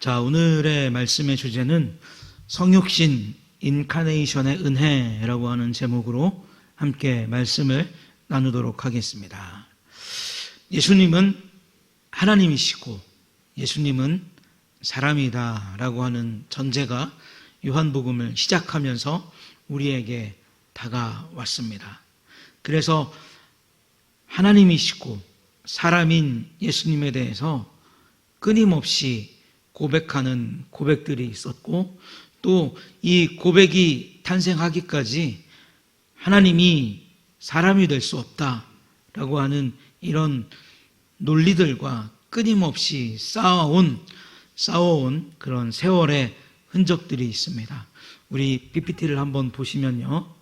자, 오늘의 말씀의 주제는 성육신 인카네이션의 은혜라고 하는 제목으로 함께 말씀을 나누도록 하겠습니다. 예수님은 하나님이시고 예수님은 사람이다 라고 하는 전제가 요한복음을 시작하면서 우리에게 다가왔습니다. 그래서 하나님이시고 사람인 예수님에 대해서 끊임없이 고백하는 고백들이 있었고, 또 이 고백이 탄생하기까지 하나님이 사람이 될 수 없다라고 하는 이런 논리들과 끊임없이 쌓아온 그런 세월의 흔적들이 있습니다. 우리 PPT를 한번 보시면요.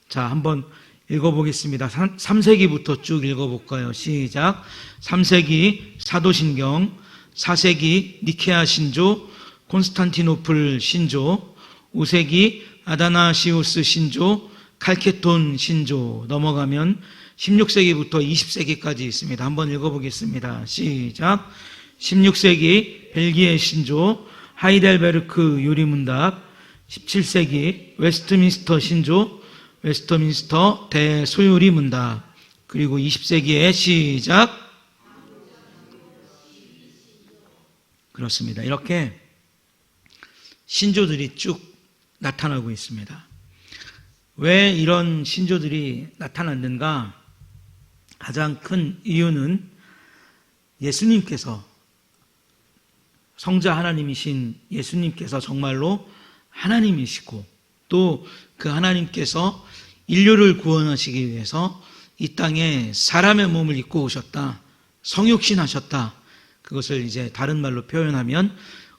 자, 한번 읽어보겠습니다. 3세기부터 쭉 읽어볼까요? 시작. 3세기 사도신경, 4세기 니케아 신조, 콘스탄티노플 신조, 5세기 아다나시우스 신조, 칼케톤 신조, 넘어가면 16세기부터 20세기까지 있습니다. 한번 읽어보겠습니다. 시작. 16세기 벨기에 신조, 하이델베르크 유리문답, 17세기 웨스트민스터 신조, 웨스트민스터 대소유리 문답, 그리고 20세기에 시작. 그렇습니다. 이렇게 신조들이 쭉 나타나고 있습니다. 왜 이런 신조들이 나타났는가? 가장 큰 이유는 예수님께서, 성자 하나님이신 예수님께서 정말로 하나님이시고, 또 그 하나님께서 인류를 구원하시기 위해서 이 땅에 사람의 몸을 입고 오셨다, 성육신하셨다. 그것을 이제 다른 말로 표현하면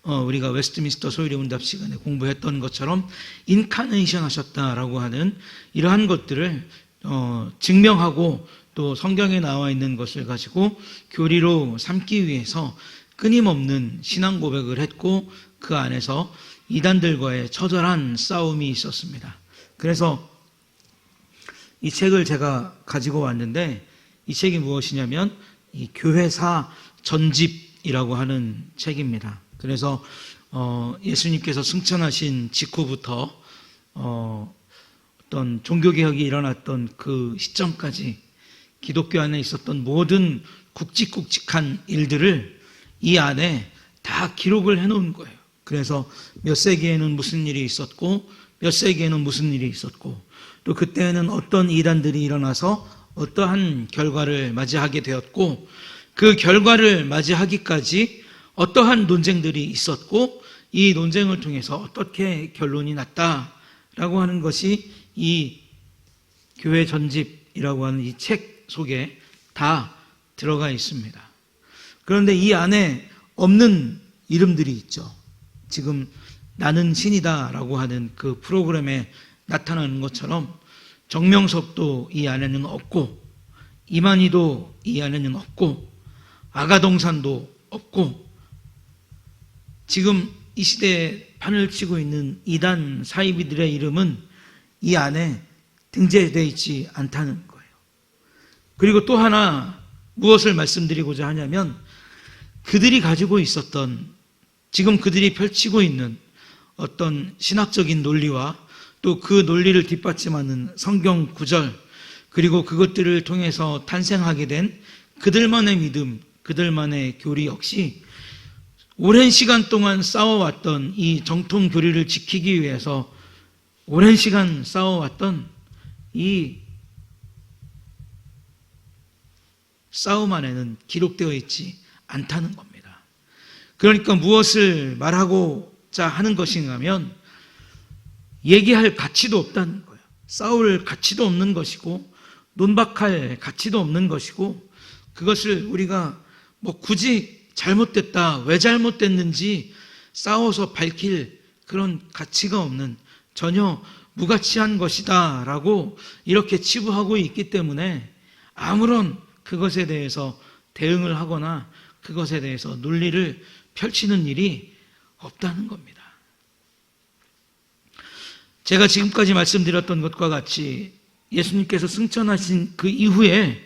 우리가 웨스트민스터 소유리 문답 시간에 공부했던 것처럼 인카네이션 하셨다라고 하는 이러한 것들을 증명하고, 또 성경에 나와 있는 것을 가지고 교리로 삼기 위해서 끊임없는 신앙 고백을 했고, 그 안에서 이단들과의 처절한 싸움이 있었습니다. 그래서 이 책을 제가 가지고 왔는데, 이 책이 무엇이냐면 이 교회사 전집이라고 하는 책입니다. 그래서 예수님께서 승천하신 직후부터 어떤 종교개혁이 일어났던 그 시점까지 기독교 안에 있었던 모든 굵직굵직한 일들을 이 안에 다 기록을 해놓은 거예요. 그래서 몇 세기에는 무슨 일이 있었고, 몇 세기에는 무슨 일이 있었고, 또 그때는 어떤 이단들이 일어나서 어떠한 결과를 맞이하게 되었고, 그 결과를 맞이하기까지 어떠한 논쟁들이 있었고, 이 논쟁을 통해서 어떻게 결론이 났다라고 하는 것이 이 교회 전집이라고 하는 이 책 속에 다 들어가 있습니다. 그런데 이 안에 없는 이름들이 있죠. 지금 나는 신이다라고 하는 그 프로그램에 나타나는 것처럼 정명석도 이 안에는 없고, 이만희도 이 안에는 없고, 아가동산도 없고, 지금 이 시대에 판을 치고 있는 이단 사이비들의 이름은 이 안에 등재되어 있지 않다는 거예요. 그리고 또 하나 무엇을 말씀드리고자 하냐면, 그들이 가지고 있었던, 지금 그들이 펼치고 있는 어떤 신학적인 논리와 또 그 논리를 뒷받침하는 성경 구절, 그리고 그것들을 통해서 탄생하게 된 그들만의 믿음, 그들만의 교리 역시 오랜 시간 동안 싸워왔던 이 정통 교리를 지키기 위해서 오랜 시간 싸워왔던 이 싸움 안에는 기록되어 있지 않다는 겁니다. 그러니까 무엇을 말하고자 하는 것인가 하면, 얘기할 가치도 없다는 거예요. 싸울 가치도 없는 것이고, 논박할 가치도 없는 것이고, 그것을 우리가 굳이 잘못됐다, 왜 잘못됐는지 싸워서 밝힐 그런 가치가 없는, 전혀 무가치한 것이다 라고 이렇게 치부하고 있기 때문에 아무런 그것에 대해서 대응을 하거나 그것에 대해서 논리를 펼치는 일이 없다는 겁니다. 제가 지금까지 말씀드렸던 것과 같이 예수님께서 승천하신 그 이후에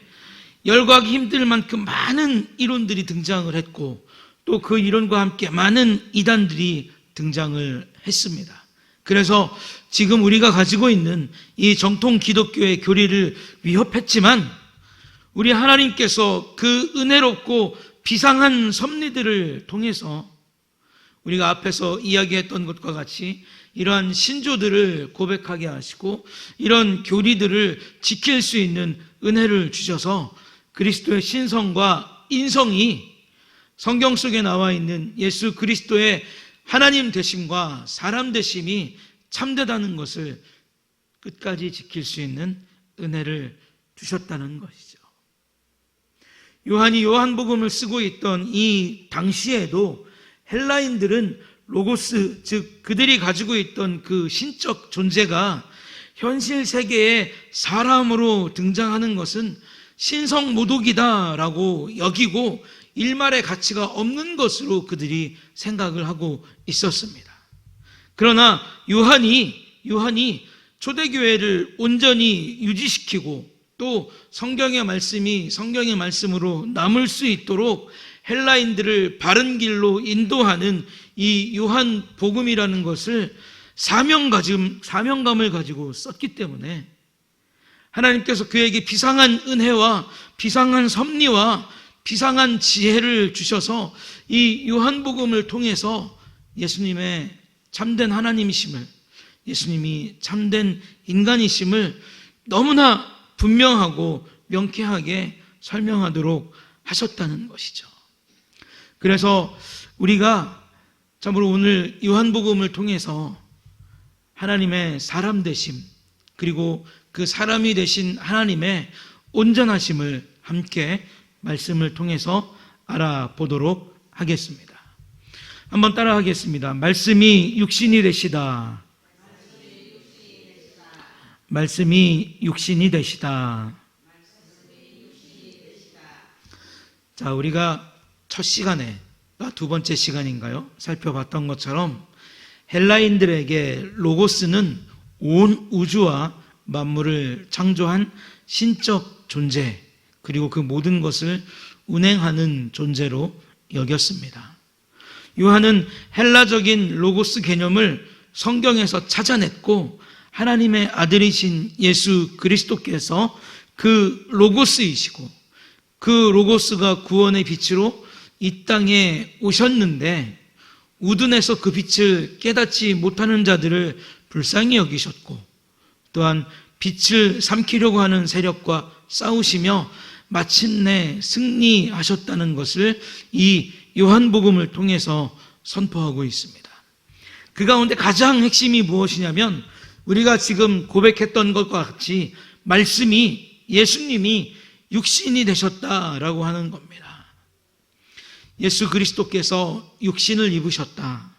열거하기 힘들 만큼 많은 이론들이 등장을 했고, 또 그 이론과 함께 많은 이단들이 등장을 했습니다. 그래서 지금 우리가 가지고 있는 이 정통 기독교의 교리를 위협했지만 우리 하나님께서 그 은혜롭고 비상한 섭리들을 통해서 우리가 앞에서 이야기했던 것과 같이 이러한 신조들을 고백하게 하시고 이런 교리들을 지킬 수 있는 은혜를 주셔서 그리스도의 신성과 인성이 성경 속에 나와 있는 예수 그리스도의 하나님 되심과 사람 되심이 참되다는 것을 끝까지 지킬 수 있는 은혜를 주셨다는 것이죠. 요한이 요한복음을 쓰고 있던 이 당시에도 헬라인들은 로고스, 즉 그들이 가지고 있던 그 신적 존재가 현실 세계에 사람으로 등장하는 것은 신성모독이다라고 여기고 일말의 가치가 없는 것으로 그들이 생각을 하고 있었습니다. 그러나 요한이 초대교회를 온전히 유지시키고 또 성경의 말씀으로 남을 수 있도록 헬라인들을 바른 길로 인도하는 이 요한 복음이라는 것을 사명감을 가지고 썼기 때문에 하나님께서 그에게 비상한 은혜와 비상한 섭리와 비상한 지혜를 주셔서 이 요한복음을 통해서 예수님의 참된 하나님이심을, 예수님이 참된 인간이심을 너무나 분명하고 명쾌하게 설명하도록 하셨다는 것이죠. 그래서 우리가 참으로 오늘 요한복음을 통해서 하나님의 사람 되심, 그리고 그 사람이 되신 하나님의 온전하심을 함께 말씀을 통해서 알아보도록 하겠습니다. 한번 따라 하겠습니다. 말씀이 육신이 되시다. 말씀이 육신이 되시다. 자, 우리가 첫 시간에, 두 번째 시간인가요? 살펴봤던 것처럼 헬라인들에게 로고스는 온 우주와 만물을 창조한 신적 존재, 그리고 그 모든 것을 운행하는 존재로 여겼습니다. 요한은 헬라적인 로고스 개념을 성경에서 찾아냈고 하나님의 아들이신 예수 그리스도께서 그 로고스이시고 그 로고스가 구원의 빛으로 이 땅에 오셨는데 우둔해서 그 빛을 깨닫지 못하는 자들을 불쌍히 여기셨고 또한 빛을 삼키려고 하는 세력과 싸우시며 마침내 승리하셨다는 것을 이 요한복음을 통해서 선포하고 있습니다. 그 가운데 가장 핵심이 무엇이냐면 우리가 지금 고백했던 것과 같이 예수님이 육신이 되셨다라고 하는 겁니다. 예수 그리스도께서 육신을 입으셨다.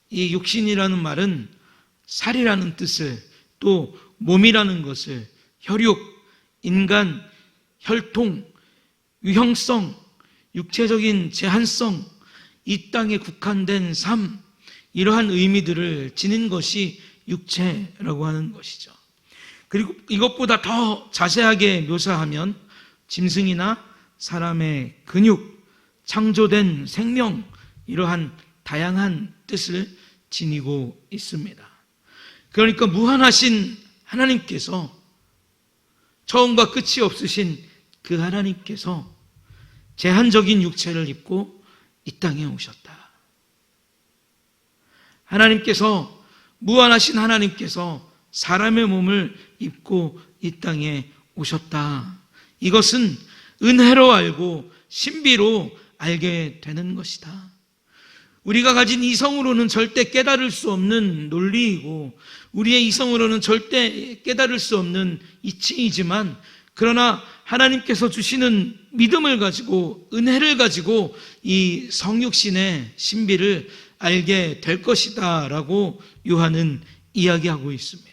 이 육신이라는 말은 살이라는 뜻을, 또 몸이라는 것을, 혈육, 인간, 혈통, 유형성, 육체적인 제한성, 이 땅에 국한된 삶, 이러한 의미들을 지닌 것이 육체라고 하는 것이죠. 그리고 이것보다 더 자세하게 묘사하면 짐승이나 사람의 근육, 창조된 생명, 이러한 다양한 뜻을 지니고 있습니다. 그러니까 무한하신 하나님께서, 처음과 끝이 없으신 그 하나님께서 제한적인 육체를 입고 이 땅에 오셨다. 무한하신 하나님께서 사람의 몸을 입고 이 땅에 오셨다. 이것은 은혜로 알고 신비로 알게 되는 것이다. 우리가 가진 이성으로는 절대 깨달을 수 없는 논리이고 우리의 이성으로는 절대 깨달을 수 없는 이치이지만, 그러나 하나님께서 주시는 믿음을 가지고, 은혜를 가지고 이 성육신의 신비를 알게 될 것이다 라고 요한은 이야기하고 있습니다.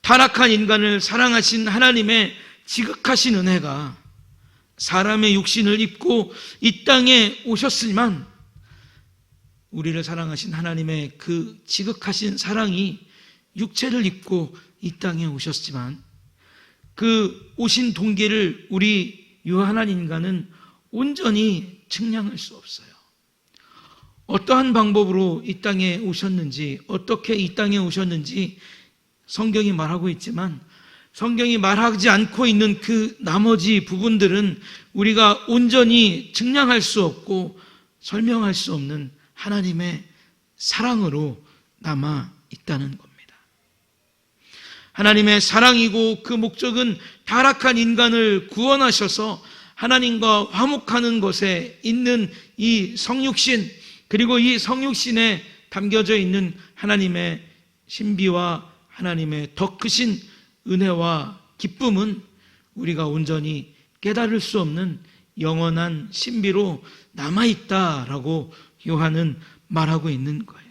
타락한 인간을 사랑하신 하나님의 지극하신 은혜가 사람의 육신을 입고 이 땅에 오셨지만, 우리를 사랑하신 하나님의 그 지극하신 사랑이 육체를 입고 이 땅에 오셨지만, 그 오신 동기를 우리 유한한 인간은 온전히 측량할 수 없어요. 어떠한 방법으로 이 땅에 오셨는지, 어떻게 이 땅에 오셨는지 성경이 말하고 있지만, 성경이 말하지 않고 있는 그 나머지 부분들은 우리가 온전히 측량할 수 없고 설명할 수 없는 하나님의 사랑으로 남아 있다는 겁니다. 하나님의 사랑이고 그 목적은 타락한 인간을 구원하셔서 하나님과 화목하는 것에 있는 이 성육신, 그리고 이 성육신에 담겨져 있는 하나님의 신비와 하나님의 더 크신 은혜와 기쁨은 우리가 온전히 깨달을 수 없는 영원한 신비로 남아있다라고 요한은 말하고 있는 거예요.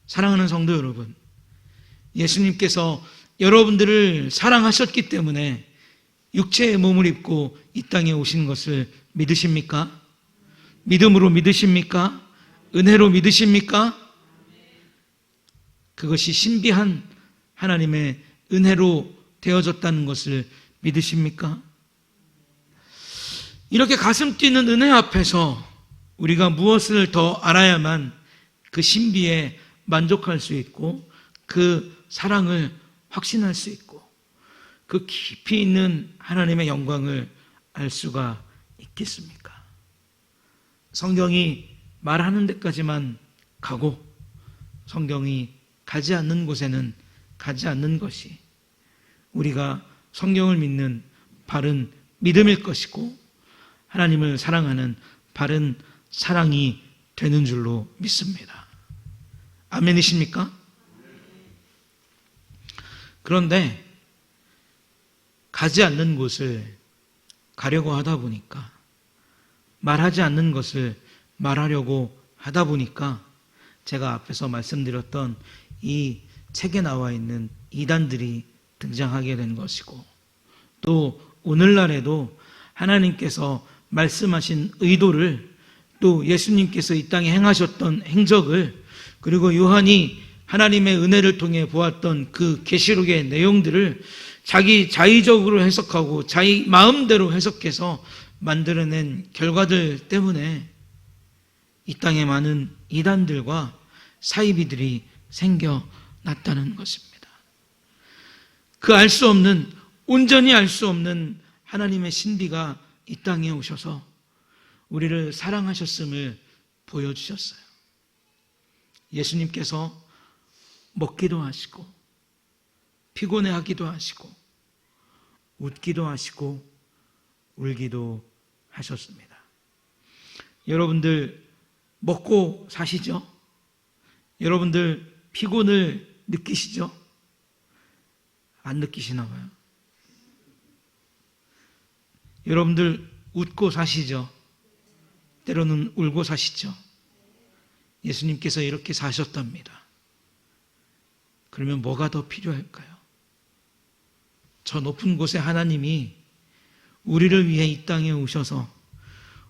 사랑하는 성도 여러분, 예수님께서 여러분들을 사랑하셨기 때문에 육체의 몸을 입고 이 땅에 오신 것을 믿으십니까? 믿음으로 믿으십니까? 은혜로 믿으십니까? 그것이 신비한 하나님의 은혜로 되어졌다는 것을 믿으십니까? 이렇게 가슴 뛰는 은혜 앞에서 우리가 무엇을 더 알아야만 그 신비에 만족할 수 있고 그 사랑을 확신할 수 있고 그 깊이 있는 하나님의 영광을 알 수가 있겠습니까? 성경이 말하는 데까지만 가고 성경이 가지 않는 곳에는 가지 않는 것이 우리가 성경을 믿는 바른 믿음일 것이고 하나님을 사랑하는 바른 사랑이 되는 줄로 믿습니다. 아멘이십니까? 그런데 가지 않는 곳을 가려고 하다 보니까, 말하지 않는 것을 말하려고 하다 보니까 제가 앞에서 말씀드렸던 이 책에 나와 있는 이단들이 등장하게 된 것이고, 또 오늘날에도 하나님께서 말씀하신 의도를, 또 예수님께서 이 땅에 행하셨던 행적을, 그리고 요한이 하나님의 은혜를 통해 보았던 그 계시록의 내용들을 자기 자의적으로 해석하고 자기 마음대로 해석해서 만들어낸 결과들 때문에 이 땅에 많은 이단들과 사이비들이 생겨났다는 것입니다. 그 알 수 없는, 온전히 알 수 없는 하나님의 신비가 이 땅에 오셔서 우리를 사랑하셨음을 보여주셨어요. 예수님께서 먹기도 하시고 피곤해하기도 하시고 웃기도 하시고 울기도 하셨습니다. 여러분들 먹고 사시죠? 여러분들 피곤을 느끼시죠? 안 느끼시나 봐요. 여러분들 웃고 사시죠? 때로는 울고 사시죠? 예수님께서 이렇게 사셨답니다. 그러면 뭐가 더 필요할까요? 저 높은 곳에 하나님이 우리를 위해 이 땅에 오셔서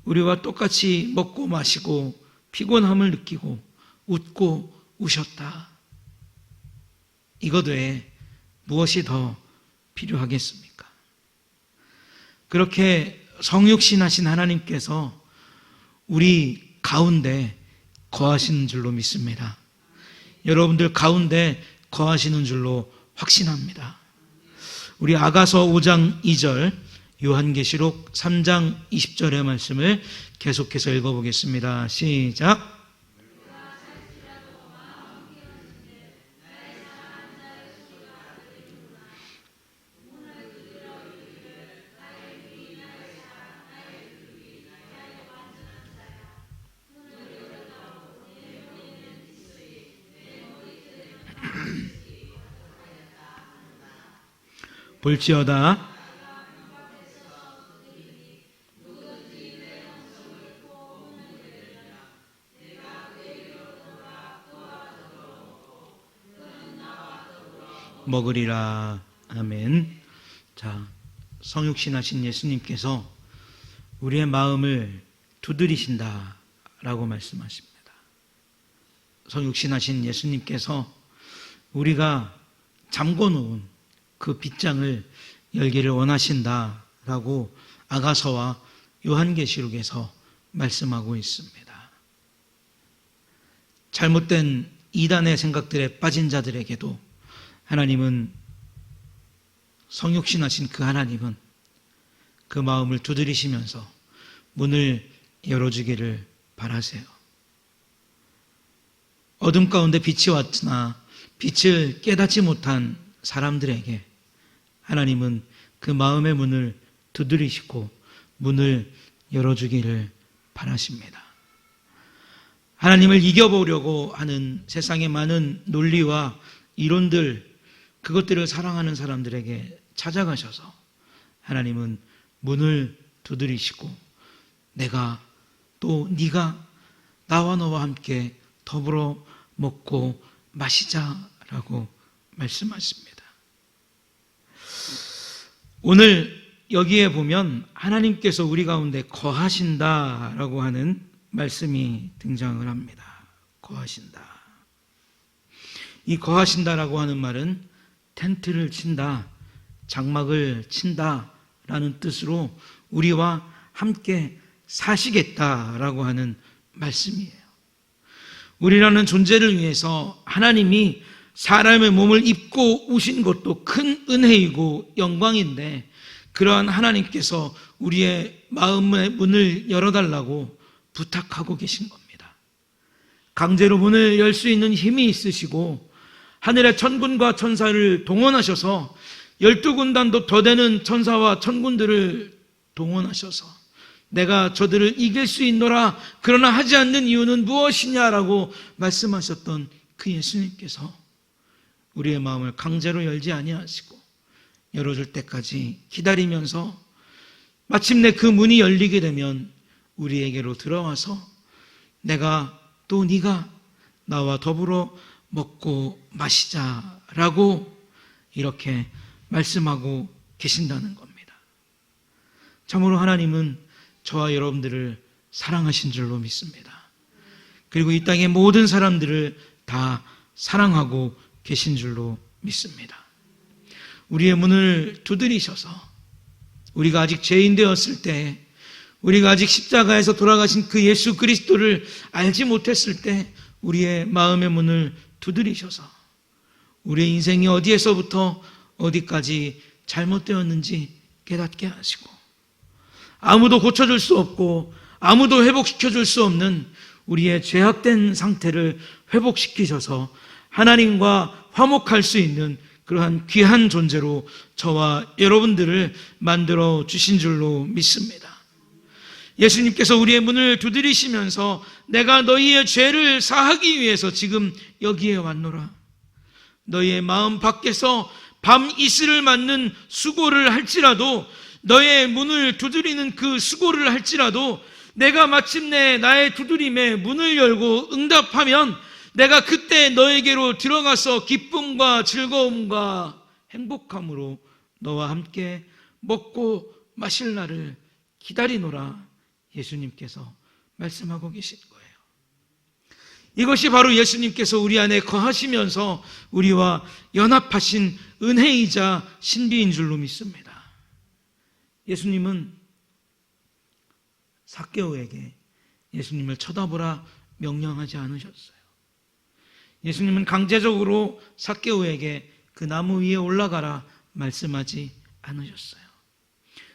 우리와 똑같이 먹고 마시고 피곤함을 느끼고 웃고 우셨다. 이것 외에 무엇이 더 필요하겠습니까? 그렇게 성육신하신 하나님께서 우리 가운데 거하시는 줄로 믿습니다. 여러분들 가운데 거하시는 줄로 확신합니다. 우리 아가서 5장 2절, 요한계시록 3장 20절의 말씀을 계속해서 읽어보겠습니다. 시작. 볼지어다 먹으리라. 아멘. 자, 성육신하신 예수님께서 우리의 마음을 두드리신다 라고 말씀하십니다. 성육신하신 예수님께서 우리가 잠궈놓은 그 빗장을 열기를 원하신다라고 아가서와 요한계시록에서 말씀하고 있습니다. 잘못된 이단의 생각들에 빠진 자들에게도 하나님은, 성육신하신 그 하나님은 그 마음을 두드리시면서 문을 열어주기를 바라세요. 어둠 가운데 빛이 왔으나 빛을 깨닫지 못한 사람들에게 하나님은 그 마음의 문을 두드리시고 문을 열어주기를 바라십니다. 하나님을 이겨보려고 하는 세상의 많은 논리와 이론들, 그것들을 사랑하는 사람들에게 찾아가셔서 하나님은 문을 두드리시고 내가 또 네가 나와 너와 함께 더불어 먹고 마시자라고 말씀하십니다. 오늘 여기에 보면 하나님께서 우리 가운데 거하신다라고 하는 말씀이 등장을 합니다. 거하신다. 이 거하신다라고 하는 말은 텐트를 친다, 장막을 친다라는 뜻으로 우리와 함께 사시겠다라고 하는 말씀이에요. 우리라는 존재를 위해서 하나님이 사람의 몸을 입고 오신 것도 큰 은혜이고 영광인데, 그러한 하나님께서 우리의 마음의 문을 열어달라고 부탁하고 계신 겁니다. 강제로 문을 열 수 있는 힘이 있으시고 하늘의 천군과 천사를 동원하셔서 12군단도 더 되는 천사와 천군들을 동원하셔서 내가 저들을 이길 수 있노라, 그러나 하지 않는 이유는 무엇이냐라고 말씀하셨던 그 예수님께서 우리의 마음을 강제로 열지 아니하시고 열어줄 때까지 기다리면서 마침내 그 문이 열리게 되면 우리에게로 들어와서 내가 또 네가 나와 더불어 먹고 마시자라고 이렇게 말씀하고 계신다는 겁니다. 참으로 하나님은 저와 여러분들을 사랑하신 줄로 믿습니다. 그리고 이 땅의 모든 사람들을 다 사랑하고 계신 줄로 믿습니다. 우리의 문을 두드리셔서 우리가 아직 죄인 되었을 때, 우리가 아직 십자가에서 돌아가신 그 예수 그리스도를 알지 못했을 때 우리의 마음의 문을 두드리셔서 우리의 인생이 어디에서부터 어디까지 잘못되었는지 깨닫게 하시고, 아무도 고쳐줄 수 없고 아무도 회복시켜줄 수 없는 우리의 죄악된 상태를 회복시키셔서 하나님과 화목할 수 있는 그러한 귀한 존재로 저와 여러분들을 만들어 주신 줄로 믿습니다. 예수님께서 우리의 문을 두드리시면서 내가 너희의 죄를 사하기 위해서 지금 여기에 왔노라. 너희의 마음 밖에서 밤 이슬을 맞는 수고를 할지라도, 너의 문을 두드리는 그 수고를 할지라도 내가 마침내 나의 두드림에 문을 열고 응답하면 내가 그때 너에게로 들어가서 기쁨과 즐거움과 행복함으로 너와 함께 먹고 마실 날을 기다리노라. 예수님께서 말씀하고 계신 거예요. 이것이 바로 예수님께서 우리 안에 거하시면서 우리와 연합하신 은혜이자 신비인 줄로 믿습니다. 예수님은 삭개오에게 예수님을 쳐다보라 명령하지 않으셨어요. 예수님은 강제적으로 삭개오에게 그 나무 위에 올라가라 말씀하지 않으셨어요.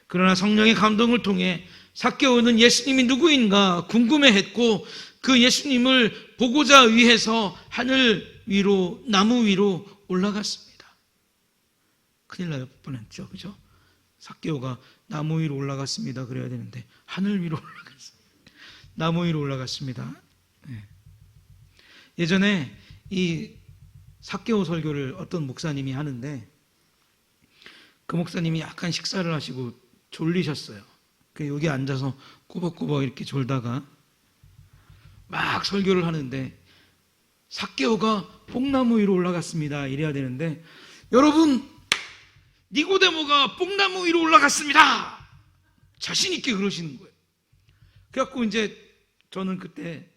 그러나 성령의 감동을 통해 삭개오는 예수님이 누구인가 궁금해했고 그 예수님을 보고자 위해서 하늘 위로, 나무 위로 올라갔습니다. 큰일 날 뻔했죠, 그죠? 삭개오가 나무 위로 올라갔습니다 그래야 되는데 하늘 위로 올라갔습니다. 나무 위로 올라갔습니다. 네. 예전에 이 삭개오 설교를 어떤 목사님이 하는데 그 목사님이 약간 식사를 하시고 졸리셨어요. 여기 앉아서 꾸벅꾸벅 이렇게 졸다가 막 설교를 하는데 삭개오가 뽕나무 위로 올라갔습니다 이래야 되는데, 여러분, 니고데모가 뽕나무 위로 올라갔습니다 자신 있게 그러시는 거예요. 그래갖고 이제 저는 그때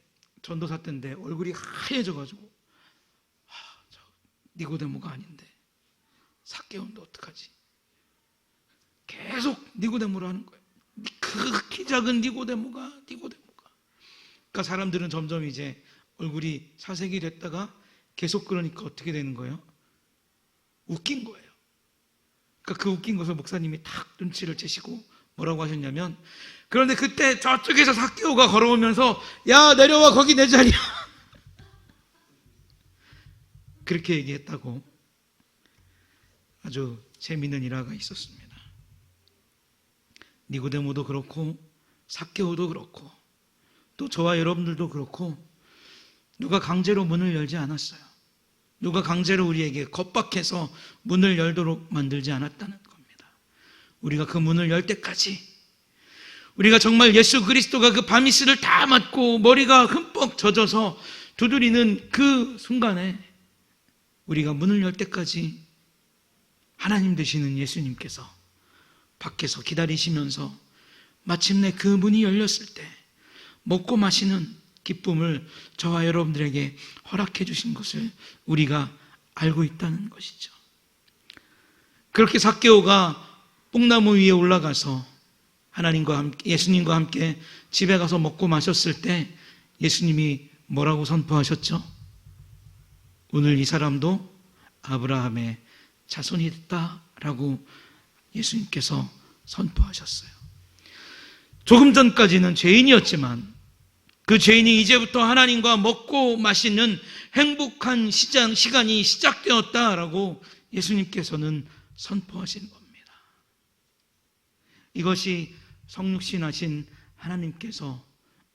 전도사 때인데 얼굴이 하얘져가지고 저 니고데모가 아닌데 삭개오인데 어떡하지? 계속 니고데모를 하는 거예요. 그 키 작은 니고데모가. 그러니까 사람들은 점점 이제 얼굴이 사색이 됐다가 계속 그러니까 어떻게 되는 거예요? 웃긴 거예요. 그러니까 그 웃긴 것을 목사님이 탁 눈치를 채시고 뭐라고 하셨냐면, 그런데 그때 저쪽에서 삭개오가 걸어오면서 야 내려와 거기 내 자리야 그렇게 얘기했다고. 아주 재미있는 일화가 있었습니다. 니고데모도 그렇고 삭개오도 그렇고 또 저와 여러분들도 그렇고 누가 강제로 문을 열지 않았어요. 누가 강제로 우리에게 겁박해서 문을 열도록 만들지 않았다는 겁니다. 우리가 그 문을 열 때까지, 우리가 정말 예수 그리스도가 그 바미스를 다 맞고 머리가 흠뻑 젖어서 두드리는 그 순간에, 우리가 문을 열 때까지 하나님 되시는 예수님께서 밖에서 기다리시면서 마침내 그 문이 열렸을 때 먹고 마시는 기쁨을 저와 여러분들에게 허락해 주신 것을 우리가 알고 있다는 것이죠. 그렇게 삭개오가 뽕나무 위에 올라가서 하나님과 함께, 예수님과 함께 집에 가서 먹고 마셨을 때 예수님이 뭐라고 선포하셨죠? 오늘 이 사람도 아브라함의 자손이 됐다라고 예수님께서 선포하셨어요. 조금 전까지는 죄인이었지만 그 죄인이 이제부터 하나님과 먹고 마시는 행복한 시간이 시작되었다라고 예수님께서는 선포하신 겁니다. 이것이 성육신하신 하나님께서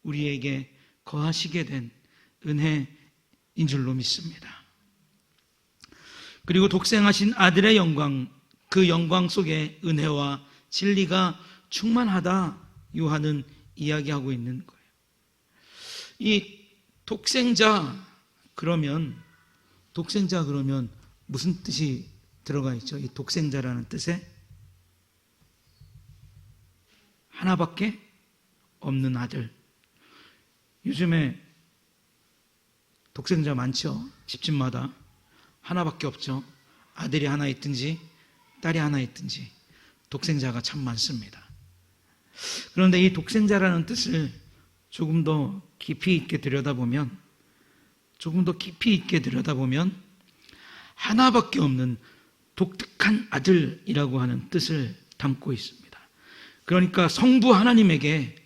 우리에게 거하시게 된 은혜인 줄로 믿습니다. 그리고 독생하신 아들의 영광, 그 영광 속에 은혜와 진리가 충만하다 요한은 이야기하고 있는 거예요. 이 독생자 그러면 무슨 뜻이 들어가 있죠? 이 독생자라는 뜻에 하나밖에 없는 아들. 요즘에 독생자 많죠? 집집마다 하나밖에 없죠. 아들이 하나 있든지 딸이 하나 있든지 독생자가 참 많습니다. 그런데 이 독생자라는 뜻을 조금 더 깊이 있게 들여다보면 하나밖에 없는 독특한 아들이라고 하는 뜻을 담고 있습니다. 그러니까 성부 하나님에게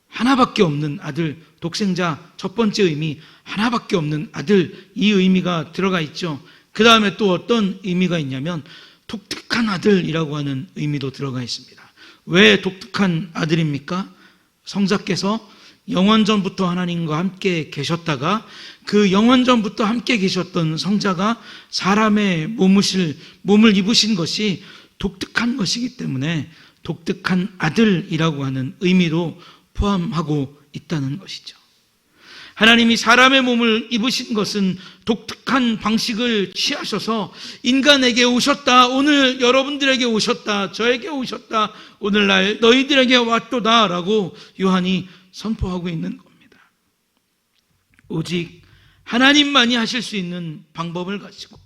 하나밖에 없는 아들, 독생자 첫 번째 의미, 하나밖에 없는 아들, 이 의미가 들어가 있죠. 그 다음에 또 어떤 의미가 있냐면 독특한 아들이라고 하는 의미도 들어가 있습니다. 왜 독특한 아들입니까? 성자께서 영원전부터 하나님과 함께 계셨다가 그 영원전부터 함께 계셨던 성자가 사람의 몸을 입으신 것이 독특한 것이기 때문에 독특한 아들이라고 하는 의미도 포함하고 있다는 것이죠. 하나님이 사람의 몸을 입으신 것은 독특한 방식을 취하셔서 인간에게 오셨다, 오늘 여러분들에게 오셨다, 저에게 오셨다, 오늘날 너희들에게 왔도다 라고 요한이 선포하고 있는 겁니다. 오직 하나님만이 하실 수 있는 방법을 가지고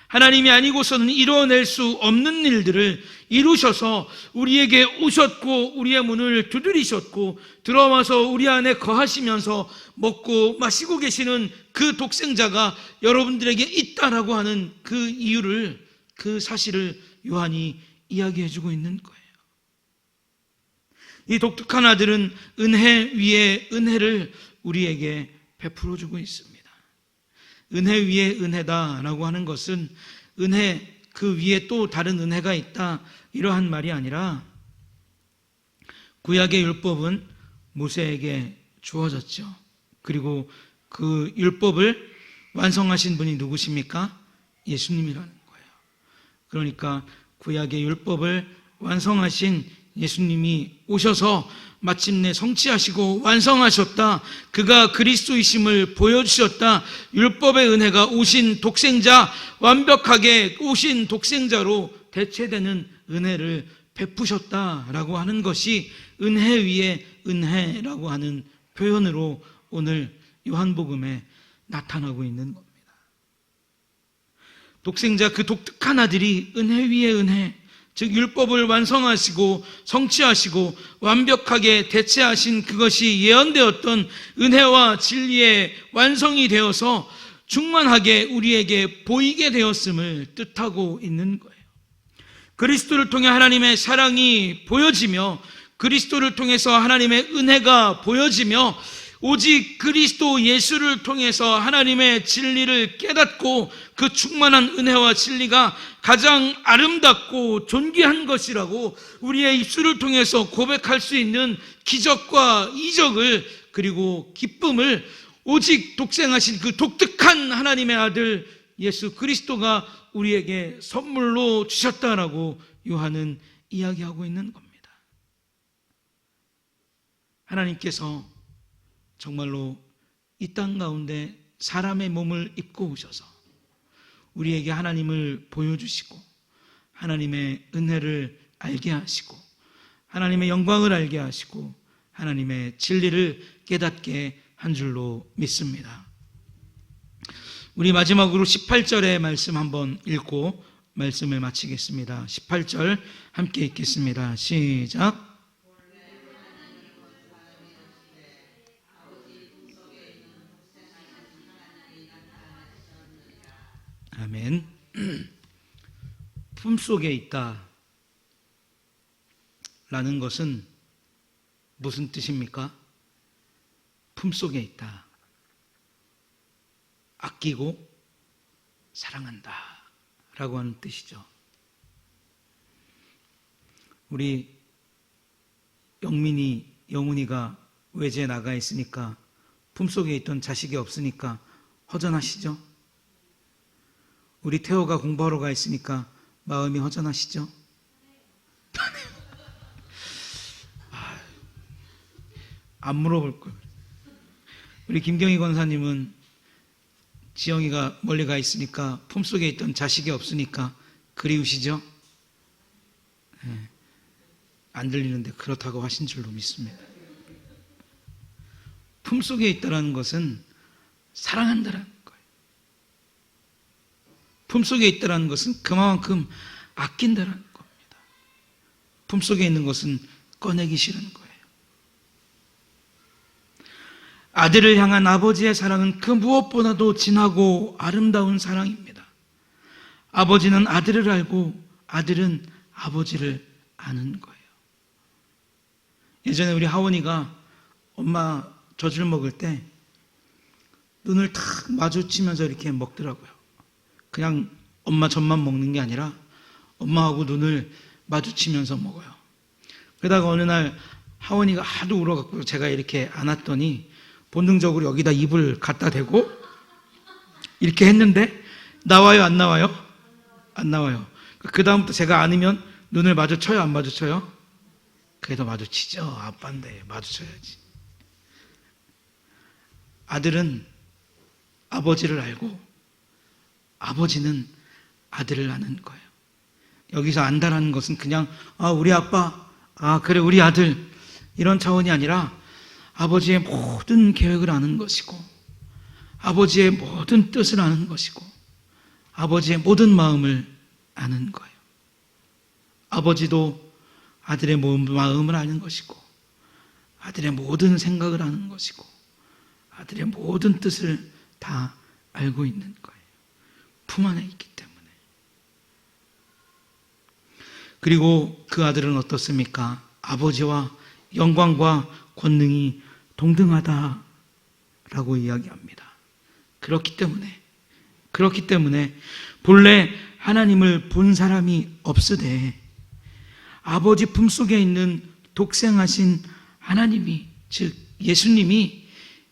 하나님이 아니고서는 이루어낼 수 없는 일들을 이루셔서 우리에게 오셨고 우리의 문을 두드리셨고 들어와서 우리 안에 거하시면서 먹고 마시고 계시는 그 독생자가 여러분들에게 있다라고 하는 그 이유를, 그 사실을 요한이 이야기해주고 있는 거예요. 이 독특한 아들은 은혜 위에 은혜를 우리에게 베풀어주고 있습니다. 은혜 위에 은혜다라고 하는 것은 은혜 그 위에 또 다른 은혜가 있다 이러한 말이 아니라, 구약의 율법은 모세에게 주어졌죠. 그리고 그 율법을 완성하신 분이 누구십니까? 예수님이라는 거예요. 그러니까 구약의 율법을 완성하신 예수님이 오셔서 마침내 성취하시고 완성하셨다. 그가 그리스도이심을 보여주셨다. 율법의 은혜가 오신 독생자, 완벽하게 오신 독생자로 대체되는 은혜를 베푸셨다라고 하는 것이 은혜 위에 은혜라고 하는 표현으로 오늘 요한복음에 나타나고 있는 겁니다. 독생자, 그 독특한 아들이 은혜 위에 은혜, 즉 율법을 완성하시고 성취하시고 완벽하게 대체하신 그것이 예언되었던 은혜와 진리의 완성이 되어서 충만하게 우리에게 보이게 되었음을 뜻하고 있는 거예요. 그리스도를 통해 하나님의 사랑이 보여지며 그리스도를 통해서 하나님의 은혜가 보여지며 오직 그리스도 예수를 통해서 하나님의 진리를 깨닫고 그 충만한 은혜와 진리가 가장 아름답고 존귀한 것이라고 우리의 입술을 통해서 고백할 수 있는 기적과 이적을 그리고 기쁨을 오직 독생하신 그 독특한 하나님의 아들 예수 그리스도가 우리에게 선물로 주셨다라고 요한은 이야기하고 있는 겁니다. 하나님께서 정말로 이 땅 가운데 사람의 몸을 입고 오셔서 우리에게 하나님을 보여주시고 하나님의 은혜를 알게 하시고 하나님의 영광을 알게 하시고 하나님의 진리를 깨닫게 한 줄로 믿습니다. 우리 마지막으로 18절의 말씀 한번 읽고 말씀을 마치겠습니다. 18절 함께 읽겠습니다. 시작. 아멘. 품속에 있다 라는 것은 무슨 뜻입니까? 품속에 있다. 아끼고 사랑한다 라고 하는 뜻이죠. 우리 영훈이가 외지에 나가 있으니까 품속에 있던 자식이 없으니까 허전하시죠? 우리 태호가 공부하러 가 있으니까 마음이 허전하시죠? 안 물어볼 걸. 우리 김경희 권사님은 지영이가 멀리 가 있으니까 품속에 있던 자식이 없으니까 그리우시죠? 네. 안 들리는데 그렇다고 하신 줄로 믿습니다. 품속에 있다는 것은 사랑한다라는 거예요. 품속에 있다는 것은 그만큼 아낀다는 겁니다. 품속에 있는 것은 꺼내기 싫은 거예요. 아들을 향한 아버지의 사랑은 그 무엇보다도 진하고 아름다운 사랑입니다. 아버지는 아들을 알고 아들은 아버지를 아는 거예요. 예전에 우리 하원이가 엄마 젖을 먹을 때 눈을 탁 마주치면서 이렇게 먹더라고요. 그냥 엄마 젖만 먹는 게 아니라 엄마하고 눈을 마주치면서 먹어요. 그러다가 어느 날 하원이가 하도 울어갖고 제가 이렇게 안았더니 본능적으로 여기다 입을 갖다 대고 이렇게 했는데 나와요, 안 나와요? 안 나와요. 그 다음부터 제가 안으면 눈을 마주쳐요, 안 마주쳐요? 그래도 마주치죠. 아빠인데 마주쳐야지. 아들은 아버지를 알고 아버지는 아들을 아는 거예요. 여기서 안다라는 것은 그냥 우리 아빠, 그래 우리 아들 이런 차원이 아니라 아버지의 모든 계획을 아는 것이고 아버지의 모든 뜻을 아는 것이고 아버지의 모든 마음을 아는 거예요. 아버지도 아들의 마음을 아는 것이고 아들의 모든 생각을 아는 것이고 아들의 모든 뜻을 다 알고 있는 거예요. 품 안에 있기 때문에. 그리고 그 아들은 어떻습니까? 아버지와 영광과 권능이 동등하다라고 이야기합니다. 그렇기 때문에 본래 하나님을 본 사람이 없으되 아버지 품속에 있는 독생하신 하나님이, 즉 예수님이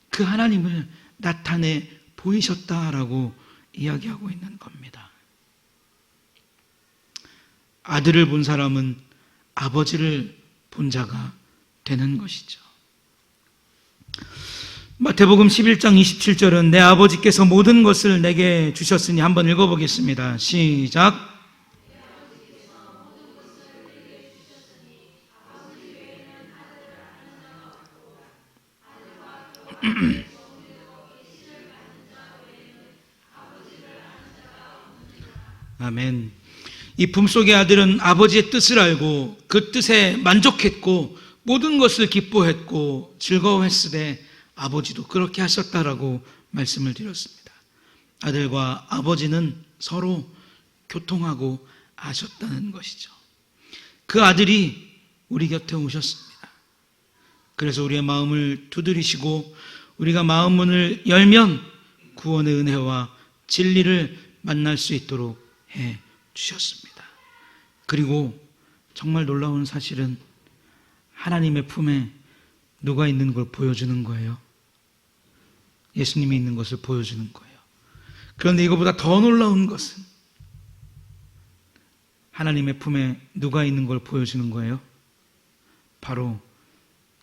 그 하나님을 나타내 보이셨다라고 이야기하고 있는 겁니다. 아들을 본 사람은 아버지를 본 자가 되는 것이죠. 마태복음 11장 27절은 내 아버지께서 모든 것을 내게 주셨으니 한번 읽어보겠습니다. 시작. 아멘. 이 품속의 아들은 아버지의 뜻을 알고 그 뜻에 만족했고 모든 것을 기뻐했고 즐거워했으되 아버지도 그렇게 하셨다라고 말씀을 드렸습니다. 아들과 아버지는 서로 교통하고 아셨다는 것이죠. 그 아들이 우리 곁에 오셨습니다. 그래서 우리의 마음을 두드리시고 우리가 마음 문을 열면 구원의 은혜와 진리를 만날 수 있도록 해 주셨습니다. 그리고 정말 놀라운 사실은 하나님의 품에 누가 있는 걸 보여주는 거예요. 예수님이 있는 것을 보여주는 거예요. 그런데 이거보다 더 놀라운 것은 하나님의 품에 누가 있는 걸 보여주는 거예요? 바로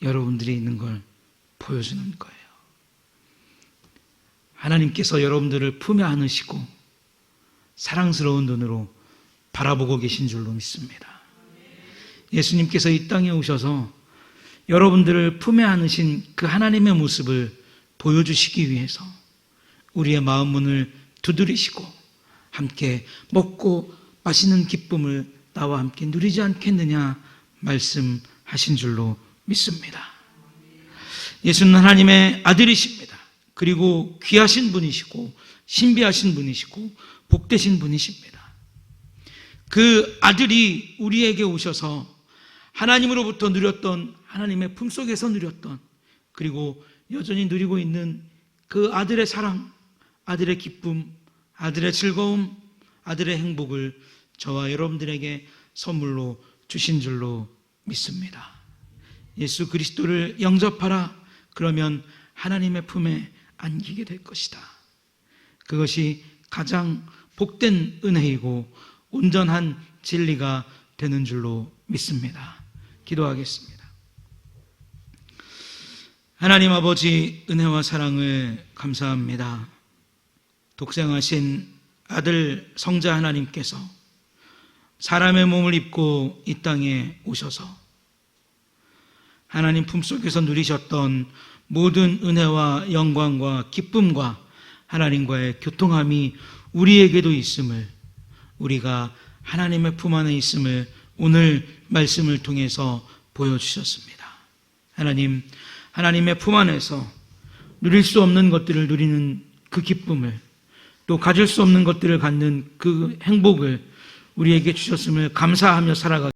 여러분들이 있는 걸 보여주는 거예요. 하나님께서 여러분들을 품에 안으시고 사랑스러운 눈으로 바라보고 계신 줄로 믿습니다. 예수님께서 이 땅에 오셔서 여러분들을 품에 안으신 그 하나님의 모습을 보여주시기 위해서 우리의 마음 문을 두드리시고 함께 먹고 마시는 기쁨을 나와 함께 누리지 않겠느냐 말씀하신 줄로 믿습니다. 예수는 하나님의 아들이십니다. 그리고 귀하신 분이시고 신비하신 분이시고 복되신 분이십니다. 그 아들이 우리에게 오셔서 하나님으로부터 누렸던 하나님의 품속에서 누렸던 그리고 여전히 누리고 있는 그 아들의 사랑, 아들의 기쁨, 아들의 즐거움, 아들의 행복을 저와 여러분들에게 선물로 주신 줄로 믿습니다. 예수 그리스도를 영접하라. 그러면 하나님의 품에 안기게 될 것이다. 그것이 가장 복된 은혜이고 온전한 진리가 되는 줄로 믿습니다. 기도하겠습니다. 하나님 아버지 은혜와 사랑을 감사합니다. 독생하신 아들 성자 하나님께서 사람의 몸을 입고 이 땅에 오셔서 하나님 품속에서 누리셨던 모든 은혜와 영광과 기쁨과 하나님과의 교통함이 우리에게도 있음을, 우리가 하나님의 품 안에 있음을 오늘 말씀을 통해서 보여주셨습니다. 하나님, 하나님의 품 안에서 누릴 수 없는 것들을 누리는 그 기쁨을, 또 가질 수 없는 것들을 갖는 그 행복을 우리에게 주셨음을 감사하며 살아가겠습니다.